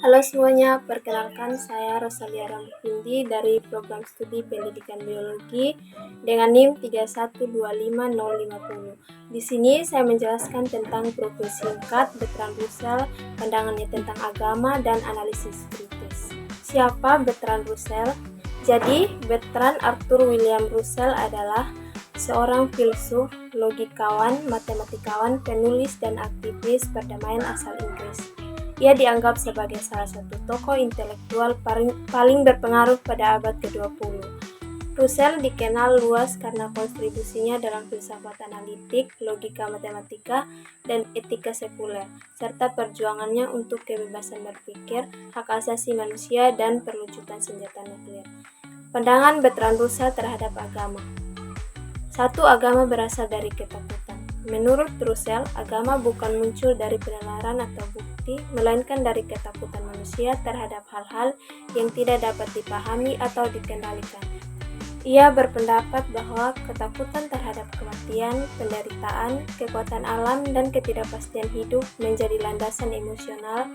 Halo semuanya, perkenalkan saya Rosalia Rambundi dari program studi pendidikan biologi dengan NIM 3125050. Di sini saya menjelaskan tentang profil singkat Bertrand Russell, pandangannya tentang agama dan analisis kritis. Siapa Bertrand Russell? Jadi, Bertrand Arthur William Russell adalah seorang filsuf, logikawan, matematikawan, penulis, dan aktivis perdamaian asal Inggris. Ia dianggap sebagai salah satu tokoh intelektual paling berpengaruh pada abad ke-20. Russell dikenal luas karena kontribusinya dalam filsafat analitik, logika matematika, dan etika sekuler, serta perjuangannya untuk kebebasan berpikir, hak asasi manusia, dan perlucutan senjata nuklir. Pandangan Bertrand Russell terhadap agama. Satu, agama berasal dari ketakutan. Menurut Russell, agama bukan muncul dari penalaran atau bukti, melainkan dari ketakutan manusia terhadap hal-hal yang tidak dapat dipahami atau dikendalikan. Ia berpendapat bahwa ketakutan terhadap kematian, penderitaan, kekuatan alam, dan ketidakpastian hidup menjadi landasan emosional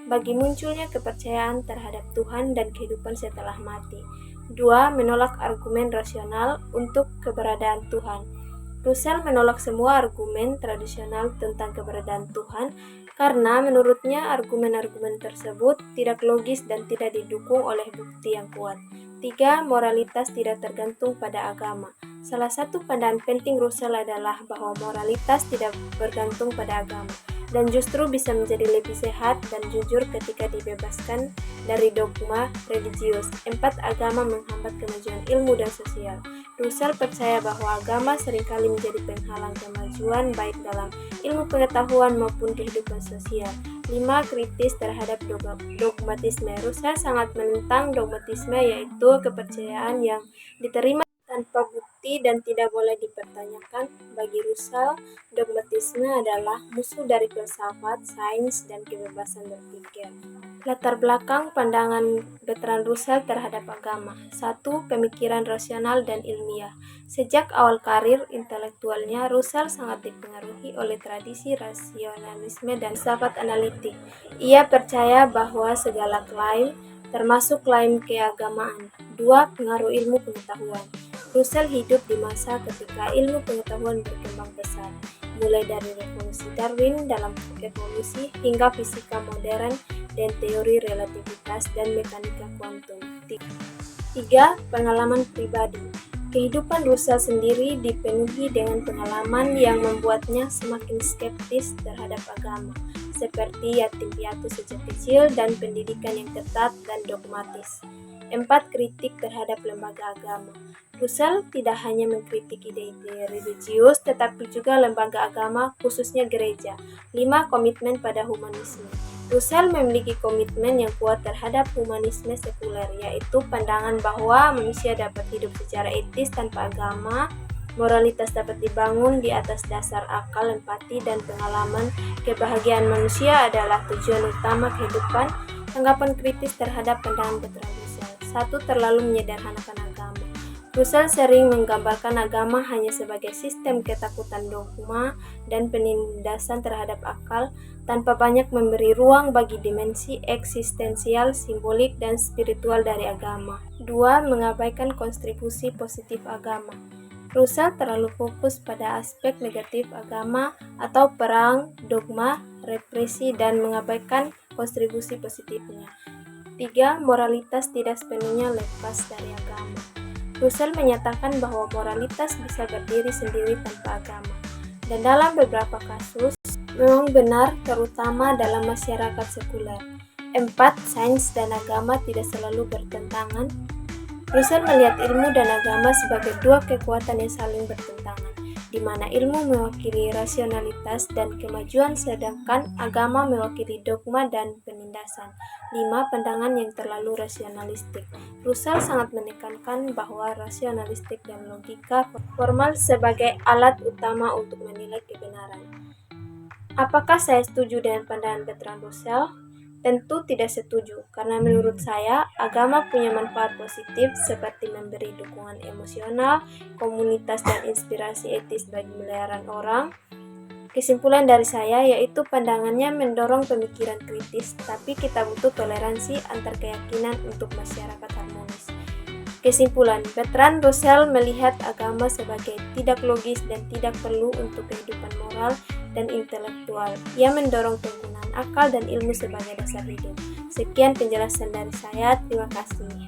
bagi munculnya kepercayaan terhadap Tuhan dan kehidupan setelah mati. 2. Menolak argumen rasional untuk keberadaan Tuhan. Russell menolak semua argumen tradisional tentang keberadaan Tuhan karena menurutnya argumen-argumen tersebut tidak logis dan tidak didukung oleh bukti yang kuat. 3. Moralitas tidak tergantung pada agama. Salah satu pandangan penting Russell adalah bahwa moralitas tidak bergantung pada agama dan justru bisa menjadi lebih sehat dan jujur ketika dibebaskan dari dogma religius. 4. Agama menghambat kemajuan ilmu dan sosial. Russell percaya bahwa agama seringkali menjadi penghalang kemajuan baik dalam ilmu pengetahuan maupun kehidupan sosial. 5. Kritis terhadap dogmatisme. Russell sangat menentang dogmatisme, yaitu kepercayaan yang diterima tanpa bukti dan tidak boleh dipertanyakan. Bagi Russell, dogmatisme adalah musuh dari filsafat, sains, dan kebebasan berpikir. Latar belakang pandangan Bertrand Russell terhadap agama. 1. Pemikiran rasional dan ilmiah. Sejak awal karir intelektualnya, Russell sangat dipengaruhi oleh tradisi rasionalisme dan filsafat analitik. Ia percaya bahwa segala klaim, termasuk klaim keagamaan. 2. Pengaruh ilmu pengetahuan. Russell hidup di masa ketika ilmu pengetahuan berkembang pesat, mulai dari revolusi Darwin dalam evolusi hingga fisika modern dan teori relativitas dan mekanika kuantum. 3. Pengalaman pribadi. Kehidupan Russell sendiri dipenuhi dengan pengalaman yang membuatnya semakin skeptis terhadap agama, seperti yatim piatu sejak kecil dan pendidikan yang ketat dan dogmatis. 4. Kritik terhadap lembaga agama. Russell tidak hanya mengkritik ide-ide religius, tetapi juga lembaga agama, khususnya gereja. 5. Komitmen pada humanisme. Russell memiliki komitmen yang kuat terhadap humanisme sekuler, yaitu pandangan bahwa manusia dapat hidup secara etis tanpa agama, moralitas dapat dibangun di atas dasar akal, empati, dan pengalaman. Kebahagiaan manusia adalah tujuan utama kehidupan. Tanggapan kritis terhadap pandangan Bertrand Russell. 1. Terlalu menyederhanakan agama. Russell sering menggambarkan agama hanya sebagai sistem ketakutan dogma dan penindasan terhadap akal, tanpa banyak memberi ruang bagi dimensi eksistensial, simbolik, dan spiritual dari agama. 2. Mengabaikan kontribusi positif agama. Russell terlalu fokus pada aspek negatif agama atau perang, dogma, represi, dan mengabaikan kontribusi positifnya. 3. Moralitas tidak sepenuhnya lepas dari agama. Russell menyatakan bahwa moralitas bisa berdiri sendiri tanpa agama, dan dalam beberapa kasus memang benar, terutama dalam masyarakat sekuler. 4. Sains dan agama tidak selalu bertentangan. Russell melihat ilmu dan agama sebagai dua kekuatan yang saling bertentangan, di mana ilmu mewakili rasionalitas dan kemajuan, sedangkan agama mewakili dogma dan penindasan. 5. Pandangan yang terlalu rasionalistik. Russell sangat menekankan bahwa rasionalistik dan logika formal sebagai alat utama untuk menilai kebenaran. Apakah saya setuju dengan pandangan Bertrand Russell? Tentu tidak setuju, karena menurut saya, agama punya manfaat positif seperti memberi dukungan emosional, komunitas, dan inspirasi etis bagi miliaran orang. Kesimpulan dari saya yaitu pandangannya mendorong pemikiran kritis, tapi kita butuh toleransi antar keyakinan untuk masyarakat harmonis. Kesimpulan, Bertrand Russell melihat agama sebagai tidak logis dan tidak perlu untuk kehidupan moral dan intelektual. Ia mendorong penggunaan akal dan ilmu sebagai dasar hidup. Sekian penjelasan dari saya, terima kasih.